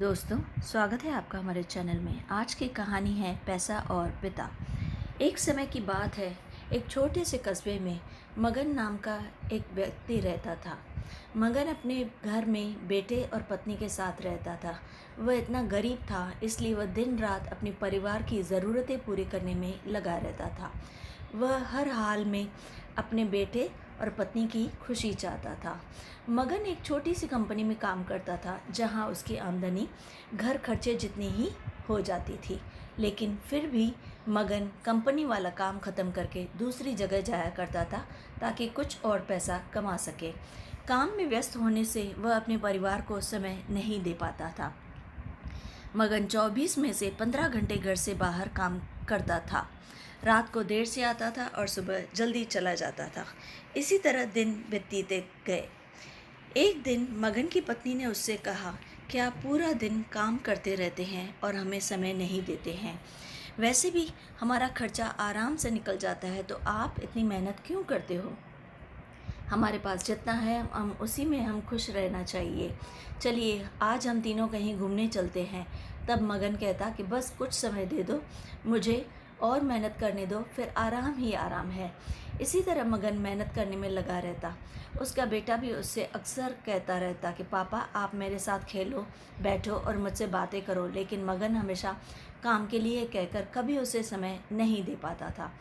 दोस्तों, स्वागत है आपका हमारे चैनल में। आज की कहानी है पैसा और पिता। एक समय की बात है, एक छोटे से कस्बे में मगन नाम का एक व्यक्ति रहता था। मगन अपने घर में बेटे और पत्नी के साथ रहता था। वह इतना गरीब था, इसलिए वह दिन रात अपने परिवार की ज़रूरतें पूरी करने में लगा रहता था। वह हर हाल में अपने बेटे और पत्नी की खुशी चाहता था। मगन एक छोटी सी कंपनी में काम करता था, जहां उसकी आमदनी घर खर्चे जितनी ही हो जाती थी। लेकिन फिर भी मगन कंपनी वाला काम ख़त्म करके दूसरी जगह जाया करता था, ताकि कुछ और पैसा कमा सके। काम में व्यस्त होने से वह अपने परिवार को समय नहीं दे पाता था। मगन 24 में से 15 घंटे घर से बाहर काम करता था। रात को देर से आता था और सुबह जल्दी चला जाता था। इसी तरह दिन बीतते गए। एक दिन मगन की पत्नी ने उससे कहा कि आप पूरा दिन काम करते रहते हैं और हमें समय नहीं देते हैं। वैसे भी हमारा खर्चा आराम से निकल जाता है, तो आप इतनी मेहनत क्यों करते हो? हमारे पास जितना है हम उसी में हम खुश रहना चाहिए। चलिए आज हम तीनों कहीं घूमने चलते हैं। तब मगन कहता कि बस कुछ समय दे दो, मुझे और मेहनत करने दो, फिर आराम ही आराम है। इसी तरह मगन मेहनत करने में लगा रहता। उसका बेटा भी उससे अक्सर कहता रहता कि पापा आप मेरे साथ खेलो, बैठो और मुझसे बातें करो, लेकिन मगन हमेशा काम के लिए कहकर कभी उसे समय नहीं दे पाता था।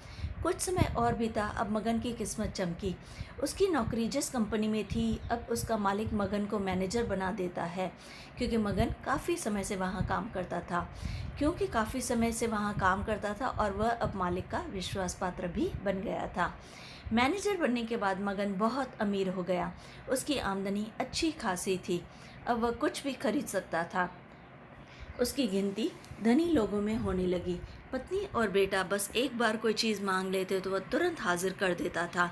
कुछ समय और बीता। अब मगन की किस्मत चमकी। उसकी नौकरी जिस कंपनी में थी, अब उसका मालिक मगन को मैनेजर बना देता है, क्योंकि मगन काफ़ी समय से वहाँ काम करता था। और वह अब मालिक का विश्वास पात्र भी बन गया था। मैनेजर बनने के बाद मगन बहुत अमीर हो गया। उसकी आमदनी अच्छी खासी थी। अब वह कुछ भी खरीद सकता था। उसकी गिनती धनी लोगों में होने लगी। पत्नी और बेटा बस एक बार कोई चीज़ मांग लेते तो वह तुरंत हाजिर कर देता था।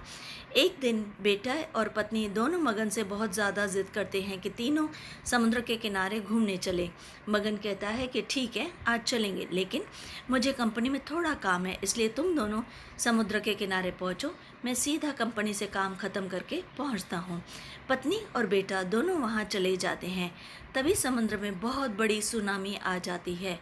एक दिन बेटा और पत्नी दोनों मगन से बहुत ज़्यादा जिद करते हैं कि तीनों समुद्र के किनारे घूमने चले। मगन कहता है कि ठीक है, आज चलेंगे, लेकिन मुझे कंपनी में थोड़ा काम है, इसलिए तुम दोनों समुद्र के किनारे पहुँचो, मैं सीधा कंपनी से काम ख़त्म करके पहुँचता हूँ। पत्नी और बेटा दोनों वहाँ चले जाते हैं। तभी समुद्र में बहुत बड़ी सुनामी आ जाती है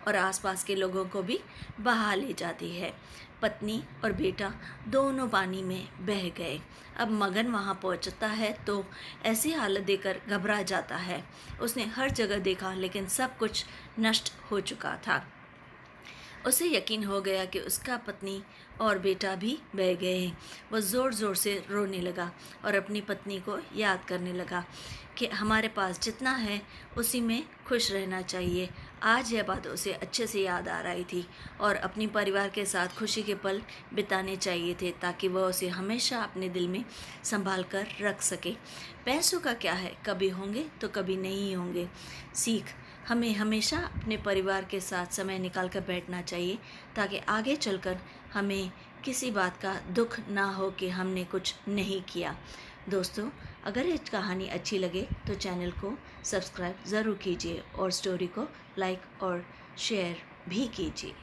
और आसपास के लोगों को भी बहा ले जाती है। पत्नी और बेटा दोनों पानी में बह गए। अब मगन वहाँ पहुँचता है तो ऐसी हालत देखकर घबरा जाता है। उसने हर जगह देखा, लेकिन सब कुछ नष्ट हो चुका था। उसे यकीन हो गया कि उसका पत्नी और बेटा भी बह गए हैं। वह ज़ोर ज़ोर से रोने लगा और अपनी पत्नी को याद करने लगा कि हमारे पास जितना है उसी में खुश रहना चाहिए। आज यह बात उसे अच्छे से याद आ रही थी और अपनी परिवार के साथ खुशी के पल बिताने चाहिए थे, ताकि वह उसे हमेशा अपने दिल में संभाल कर रख सके। पैसों का क्या है, कभी होंगे तो कभी नहीं होंगे। सीख: हमें हमेशा अपने परिवार के साथ समय निकाल कर बैठना चाहिए, ताकि आगे चलकर हमें किसी बात का दुख ना हो कि हमने कुछ नहीं किया। दोस्तों, अगर ये कहानी अच्छी लगे तो चैनल को सब्सक्राइब ज़रूर कीजिए और स्टोरी को लाइक और शेयर भी कीजिए।